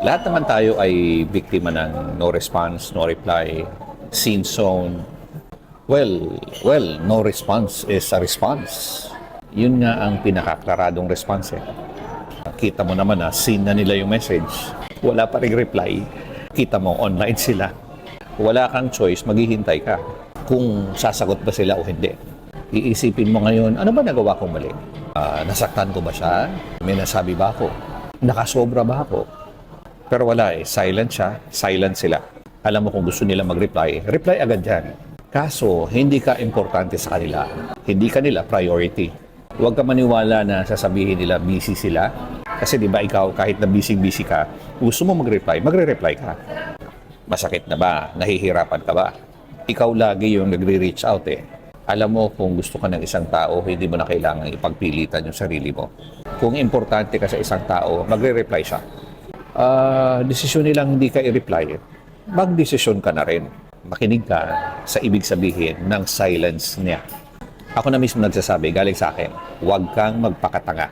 Lahat naman tayo ay biktima ng no response, no reply, scene zone. No response is a response. Yun nga ang pinakaklaradong response eh. Kita mo naman na seen na nila yung message. Wala pa ring reply. Kita mo online sila. Wala kang choice, maghihintay ka kung sasagot ba sila o hindi. Iisipin mo ngayon, ano ba nagawa kong mali? Nasaktan ko ba siya? May nasabi ba ako? Nakasobra ba ako? Pero wala eh, silent siya, silent sila. Alam mo kung gusto nila mag-reply, reply agad yan. Kaso, hindi ka importante sa kanila. Hindi ka nila priority. Huwag ka maniwala na sasabihin nila busy sila. Kasi di ba ikaw, kahit na busy-busy ka, gusto mo mag-reply, magre-reply ka. Masakit na ba? Nahihirapan ka ba? Ikaw lagi yung nagre-reach out eh. Alam mo kung gusto ka ng isang tao, hindi mo na kailangan ipagpilitan yung sarili mo. Kung importante ka sa isang tao, magre-reply siya. Desisyon nilang hindi ka i-reply, mag-desisyon ka na rin. Makinig ka sa ibig sabihin ng silence niya. Ako na mismo nagsasabi, galing sa akin, huwag kang magpakatanga.